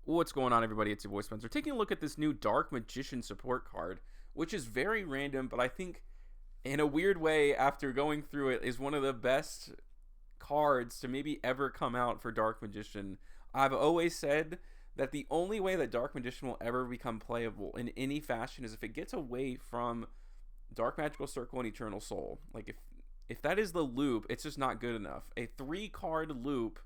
What's going on, everybody? It's your boy Spencer. Taking a look at this new Dark Magician support card, which is very random, but I think in a weird way, after going through it, is one of the best cards to maybe ever come out for Dark Magician. I've always said that the only way that Dark Magician will ever become playable in any fashion is if it gets away from Dark Magical Circle and Eternal Soul. Like, if that is the loop, it's just not good enough. A 3-card loop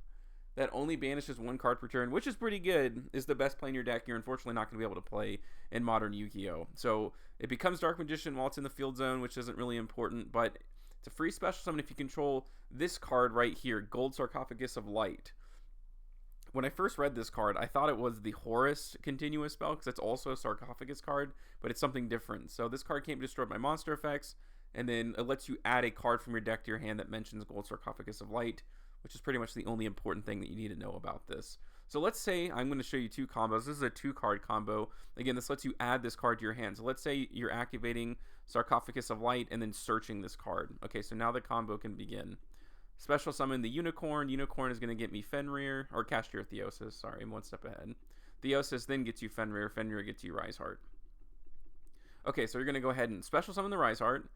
that only banishes 1 card per turn, which is pretty good, is the best play in your deck. You're unfortunately not going to be able to play in Modern Yu-Gi-Oh! So it becomes Dark Magician while it's in the field zone, which isn't really important, but it's a free special summon if you control this card right here, Gold Sarcophagus of Light. When I first read this card, I thought it was the Horus continuous spell, because it's also a Sarcophagus card, but it's something different. So this card can't be destroyed by monster effects, and then it lets you add a card from your deck to your hand that mentions Gold Sarcophagus of Light, which is pretty much the only important thing that you need to know about this. So let's say I'm going to show you 2 combos. This is a 2-card combo. Again, this lets you add this card to your hand. So let's say you're activating Sarcophagus of Light and then searching this card. Okay, so now the combo can begin. Special summon the Unicorn. Unicorn is going to get me Fenrir, or Cashier Theosis. Sorry, I'm one step ahead. Theosis then gets you Fenrir. Fenrir gets you Riseheart. Okay, so you're going to go ahead and special summon the Riseheart.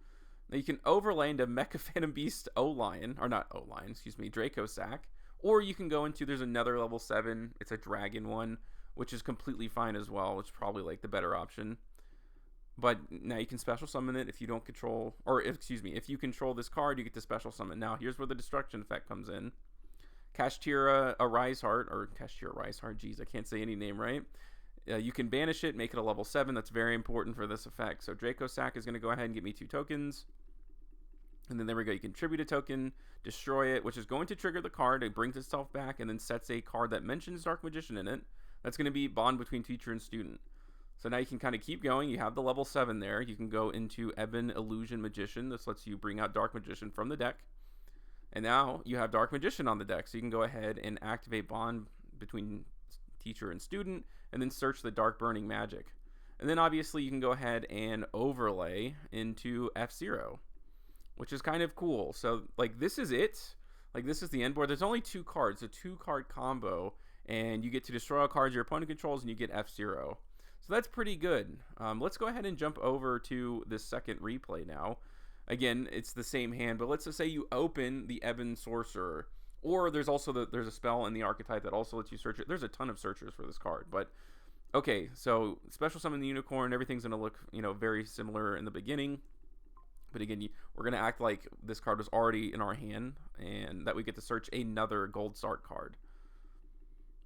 Now you can overlay into Mecha Phantom Beast O-Lion, or not O-Lion, excuse me, Draco Sack. Or you can go into, there's another level 7, it's a dragon one, which is completely fine as well, which is probably like the better option. But now you can special summon it if you don't control, or excuse me, if you control this card, you get to special summon. Now here's where the destruction effect comes in. Kashtira Riseheart, or Kashtira Riseheart, geez, I can't say any name right. You can banish it, make it a level 7. That's very important for this effect. So Draco Sack is going to go ahead and get me 2 tokens. And then there we go. You can tribute a token, destroy it, which is going to trigger the card. It brings itself back and then sets a card that mentions Dark Magician in it. That's going to be bond between teacher and student. So now you can kind of keep going. You have the level 7 there. You can go into Ebon Illusion Magician. This lets you bring out Dark Magician from the deck. And now you have Dark Magician on the deck. So you can go ahead and activate bond between teacher and student, and then search the Dark Burning Magic. And then obviously you can go ahead and overlay into F-Zero, which is kind of cool. So like this is it. Like this is the end board. There's only 2 cards, a 2-card combo, and you get to destroy all cards your opponent controls, and you get F-Zero. So that's pretty good. Let's go ahead and jump over to this second replay now. Again, it's the same hand, but let's just say you open the Ebon Sorcerer. Or there's also there's a spell in the archetype that also lets you search it. There's a ton of searchers for this card, but okay. So special summon the Unicorn. Everything's gonna look very similar in the beginning, but again, we're gonna act like this card was already in our hand, and that we get to search another Gold Sark card.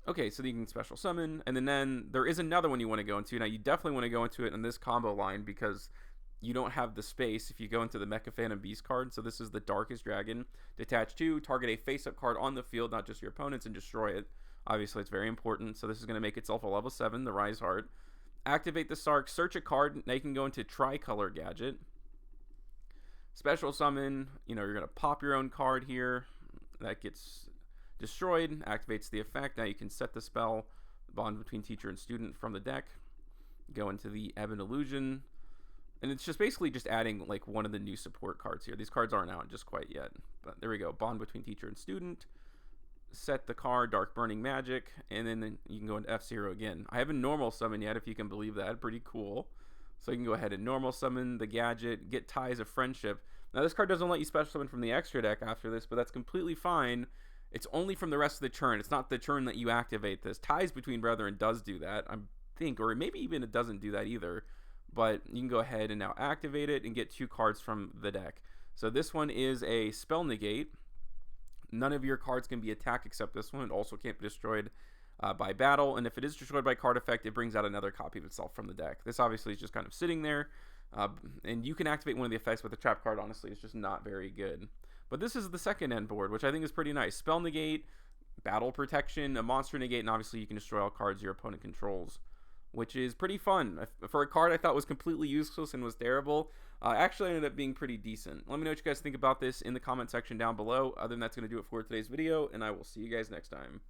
Okay, so you can special summon, and then there is another one you want to go into. Now you definitely want to go into it in this combo line because you don't have the space if you go into the Mecha Phantom Beast card. So this is the Darkest Dragon. Detach 2, target a face-up card on the field, not just your opponent's, and destroy it. Obviously, it's very important. So this is going to make itself a level 7, the Riseheart. Activate the Sark, search a card. Now you can go into Tricolor Gadget. Special summon. You're going to pop your own card here. That gets destroyed. Activates the effect. Now you can set the spell, bond between teacher and student from the deck. Go into the Ebon Illusion. And it's just basically just adding like one of the new support cards here. These cards aren't out just quite yet. But there we go. Bond between teacher and student. Set the card, Dark Burning Magic. And then you can go into F-Zero again. I haven't normal summon yet, if you can believe that. Pretty cool. So you can go ahead and normal summon the gadget. Get Ties of Friendship. Now this card doesn't let you special summon from the extra deck after this, but that's completely fine. It's only from the rest of the turn. It's not the turn that you activate this. Ties Between Brethren does do that, I think. Or maybe even it doesn't do that either. But you can go ahead and now activate it and get 2 cards from the deck. So this one is a Spell Negate. None of your cards can be attacked except this one. It also can't be destroyed by battle. And if it is destroyed by card effect, it brings out another copy of itself from the deck. This obviously is just kind of sitting there. And you can activate one of the effects with the trap card. Honestly, it's just not very good. But this is the second end board, which I think is pretty nice. Spell Negate, Battle Protection, a Monster Negate, and obviously you can destroy all cards your opponent controls, which is pretty fun. For a card I thought was completely useless and was terrible, actually ended up being pretty decent. Let me know what you guys think about this in the comment section down below. Other than that's going to do it for today's video, and I will see you guys next time.